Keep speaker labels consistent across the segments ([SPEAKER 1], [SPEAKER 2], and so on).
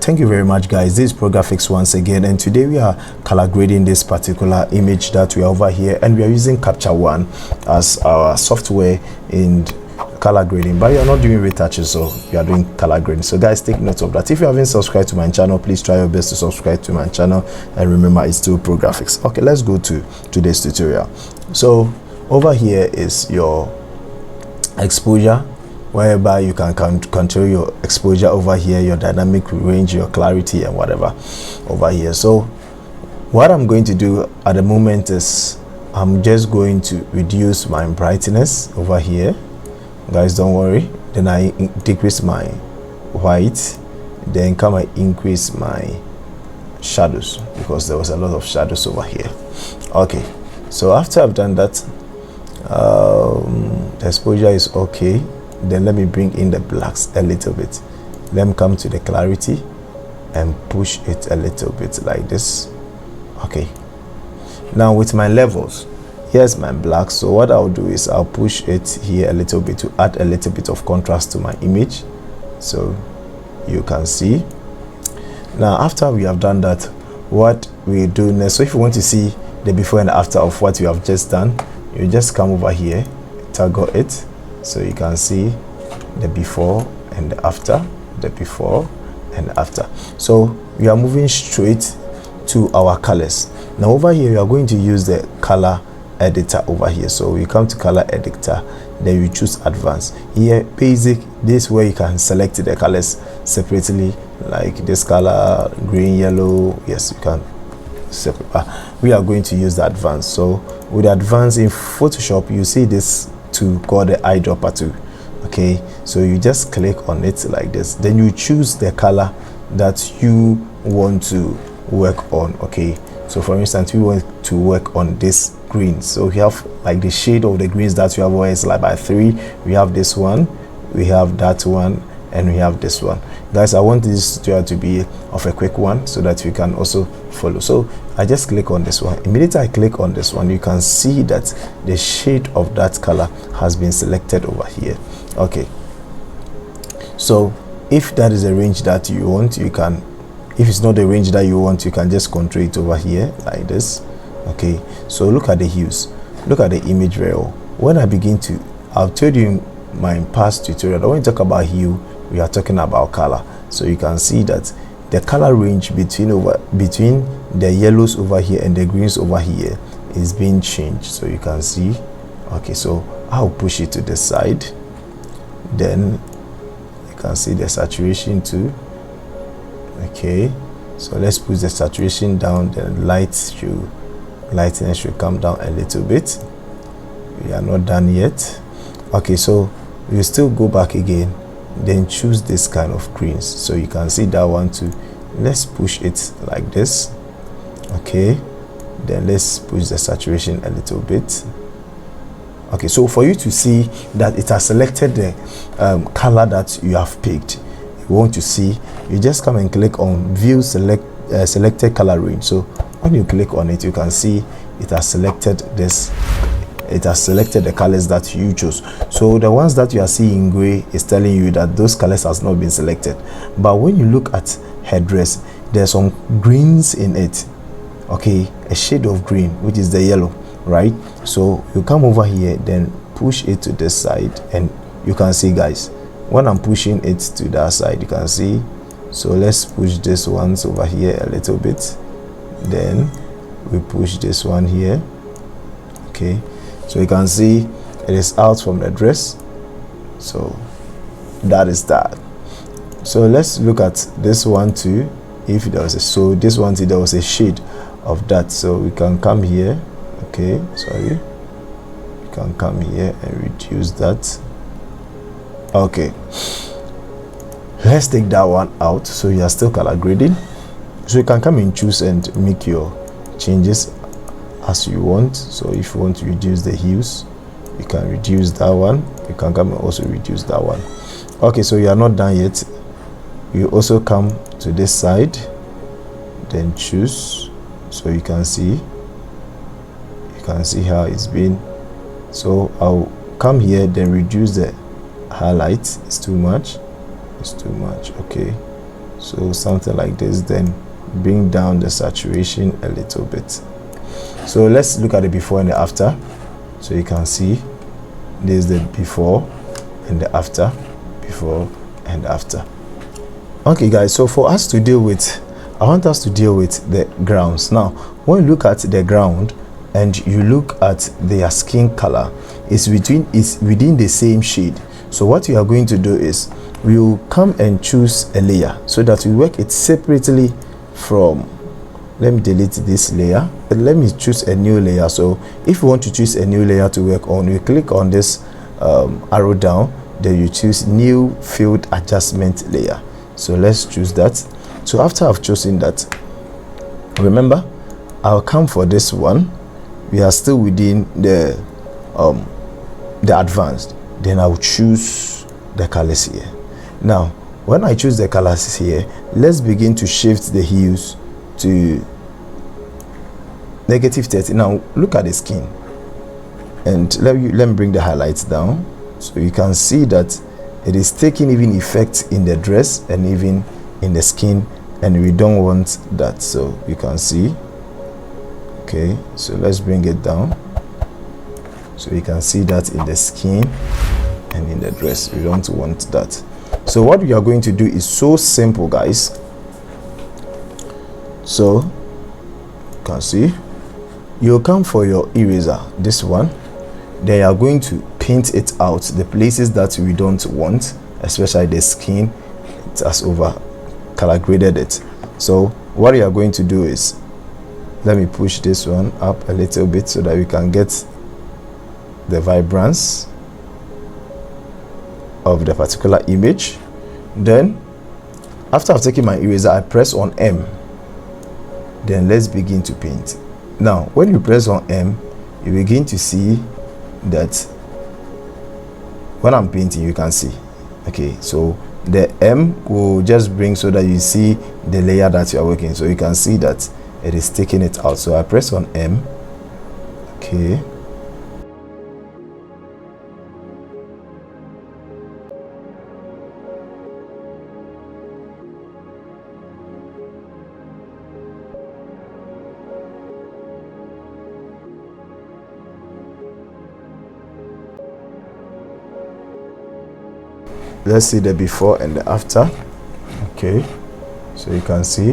[SPEAKER 1] Thank you very much, guys. This is ProGraphics once again, and today we are color grading this particular image that we are over here, and we are using Capture One as our software in color grading, but you are not doing retouches, so you are doing color grading. So guys, take note of that. If you haven't subscribed to my channel, please try your best to subscribe to my channel, and remember, it's still ProGraphics. Okay, let's go to today's tutorial. So over here is your exposure, whereby you can control your exposure over here, your dynamic range, your clarity, and whatever over here. So what I'm going to do at the moment is I'm just going to reduce my brightness over here, guys, don't worry. Then I decrease my white, then come and increase my shadows, because there was a lot of shadows over here. Okay, so after I've done that, the exposure is okay. Then let me bring in the blacks a little bit. Let me come to the clarity and push it a little bit like this. Okay, now with my levels, here's my black. So what I'll do is I'll push it here a little bit to add a little bit of contrast to my image, so you can see. Now after we have done that, what we do next, so if you want to see the before and after of what we have just done, you just come over here, toggle it, so you can see the before and the after, the before and after. So we are moving straight to our colors. Now over here we are going to use the color editor over here. So we come to color editor, then you choose advanced. Here basic, this is where you can select the colors separately, like this color, green, yellow. Yes, you can separate. We are going to use the advanced. So with the advanced in Photoshop, you see this tool called the Eyedropper Tool. Okay, so you just click on it like this, then you choose the color that you want to work on. Okay, so for instance, we want to work on this green, so we have like the shade of the greens that we have always, like by 3 we have this one, we have that one, and we have this one. Guys, I want this tutorial to be of a quick one so that we can also follow. So I just click on this one. Immediately I click on this one, you can see that the shade of that color has been selected over here. Okay, so if that is a range that you want, you can, if it's not the range that you want, you can just control it over here like this. Okay, so look at the hues, look at the image very well. When I begin to, I've told you in my past tutorial, when we talk about hue, we are talking about color. So you can see that the color range between the yellows over here and the greens over here is being changed, so you can see. Okay, so I'll push it to the side, then you can see the saturation too. Okay, so let's push the saturation down, then lightness should come down a little bit. We are not done yet. Okay, so you still go back again, then choose this kind of greens, so you can see that one too. Let's push it like this. Okay, then let's push the saturation a little bit. Okay, so for you to see that it has selected the color that you have picked, you want to see, you just come and click on view selected color range. So when you click on it, you can see it has selected this, it has selected the colors that you chose. So the ones that you are seeing gray is telling you that those colors has not been selected. But when you look at headdress, there's some greens in it. Okay, a shade of green, which is the yellow, right? So you come over here, then push it to this side, and you can see, guys, when I'm pushing it to that side, you can see. So let's push this ones over here a little bit, then we push this one here. Okay, so you can see it is out from the dress. So that is that. So let's look at this one too. If there was a, so this one too, there was a shade of that, so we can come here. Okay, sorry, you can come here and reduce that. Okay, let's take that one out. So you are still color grading, so you can come and choose and make your changes as you want. So if you want to reduce the hues, you can reduce that one. You can come and also reduce that one. Okay, so you are not done yet. You also come to this side, then choose, so you can see how it's been. So I'll come here, then reduce the highlight. It's too much, okay, so something like this, then bring down the saturation a little bit. So let's look at the before and the after. So you can see there's the before and the after, before and after. Okay guys, so for us to deal with, I want us to deal with the grounds. Now when you look at the ground and you look at their skin color, it's within the same shade. So what we are going to do is we will come and choose a layer so that we work it separately from, let me delete this layer, let me choose a new layer. So if you want to choose a new layer to work on, you click on this arrow down, then you choose new field adjustment layer. So let's choose that. So after I've chosen that, remember I'll come for this one. We are still within the advanced, then I'll choose the colors here. Now when I choose the colors here, let's begin to shift the hues to -30. Now look at the skin, and let me bring the highlights down so you can see that it is taking even effect in the dress and even in the skin, and we don't want that. So you can see, okay, so let's bring it down so you can see that in the skin and in the dress. We don't want that. So what we are going to do is so simple guys. So you can see, you'll come for your eraser, this one, then you are going to paint it out the places that we don't want, especially the skin. It has over color graded it. So what you are going to do is, let me push this one up a little bit so that we can get the vibrance of the particular image. Then after I've taken my eraser, I press on M, then let's begin to paint. Now when you press on M, you begin to see that when I'm painting, you can see, okay, so the M will just bring so that you see the layer that you are working. So you can see that it is taking it out. So I press on M, okay, let's see the before and the after. Okay, so you can see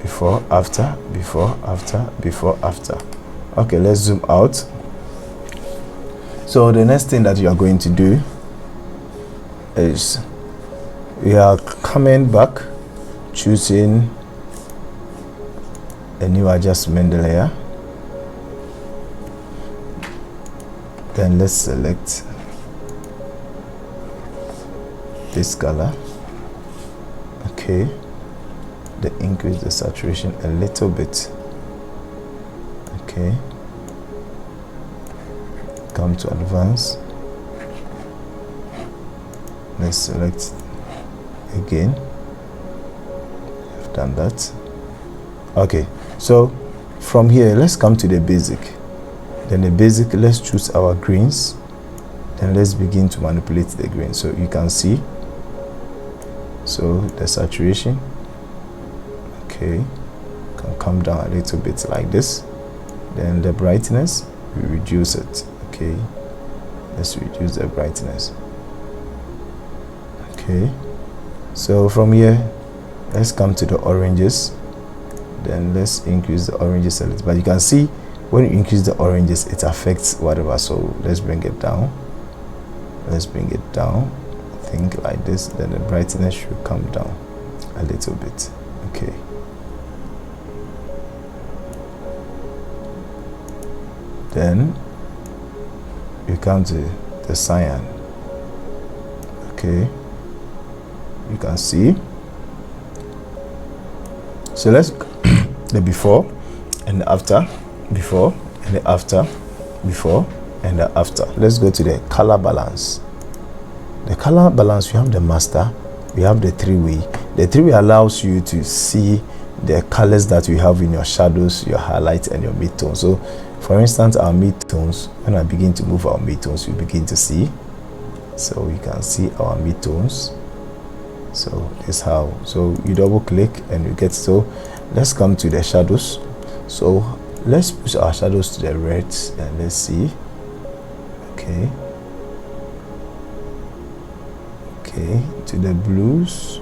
[SPEAKER 1] before, after, before, after, before, after. Okay, let's zoom out. So the next thing that you are going to do is we are coming back, choosing a new adjustment layer, then let's select this color. Okay, then increase the saturation a little bit. Okay, come to advance, let's select again. I've done that. Okay, so from here let's come to the basic. Then the basic, let's choose our greens, then let's begin to manipulate the green. So you can see, so the saturation, okay, can come down a little bit like this. Then the brightness, we reduce it. Okay, let's reduce the brightness. Okay, so from here let's come to the oranges, then let's increase the oranges a little. But you can see when you increase the oranges, it affects whatever. So let's bring it down, let's bring it down, I think like this. Then the brightness should come down a little bit. Okay, then you come to the cyan. Okay, you can see, so let's the before and the after, before and the after, before and the after. Let's go to the color balance. The color balance, we have the master, we have the three-way. The three-way allows you to see the colors that you have in your shadows, your highlights and your midtones. So for instance, our midtones, when I begin to move our midtones, you begin to see, so you can see our midtones. So this is how, so you double click and you get. So let's come to the shadows. So let's push our shadows to the reds and let's see. Okay, okay, to the blues.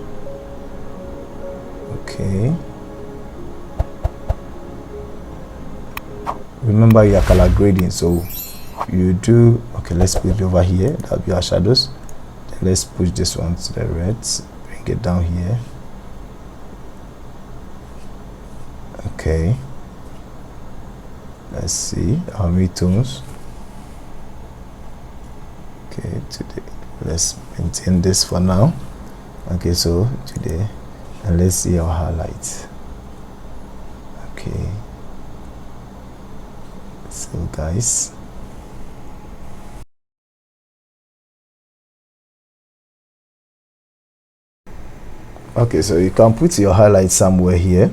[SPEAKER 1] Okay, remember you are color grading, so you do. Okay, let's put it over here. That'll be our shadows. Then let's push this one to the reds, bring it down here. Okay, let's see how many tones. Okay, today let's maintain this for now. Okay, so today, and let's see our highlights. Okay, so guys, okay, so you can put your highlight somewhere here.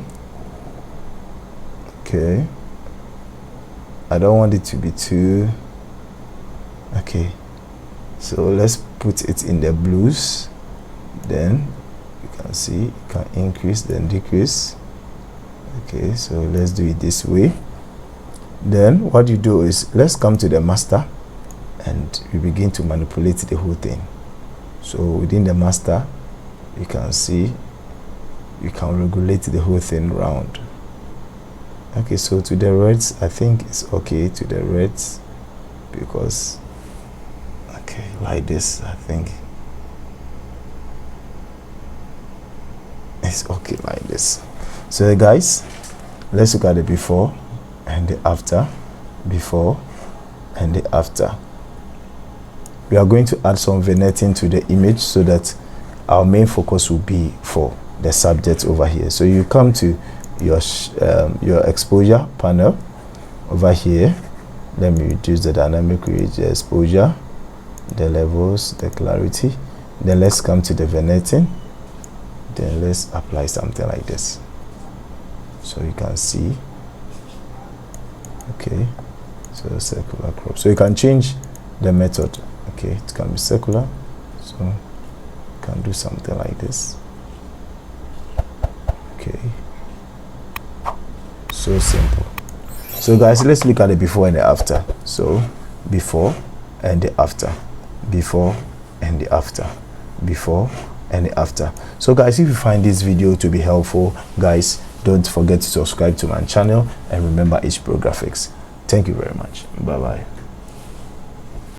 [SPEAKER 1] Okay, I don't want it to be too. Okay, so let's put it in the blues. Then you can see you can increase then decrease. Okay, so let's do it this way. Then what you do is, let's come to the master and we begin to manipulate the whole thing. So within the master, you can see you can regulate the whole thing round. Okay, so to the reds, I think it's okay to the reds, because okay, like this, I think it's okay like this. So guys, let's look at the before and the after. Before and the after. We are going to add some vignetting to the image so that our main focus will be for the subject over here. So you come to your exposure panel over here. Let me reduce the dynamic range, the exposure, the levels, the clarity. Then let's come to the vignetting. Then let's apply something like this, so you can see. Okay, so circular crop, so you can change the method. Okay, it can be circular, so you can do something like this. Okay, so simple. So guys, let's look at the before and the after. So before and the after, before and the after, before and the after. So guys, if you find this video to be helpful, guys, don't forget to subscribe to my channel and remember H Pro Graphics. Thank you very much. Bye bye.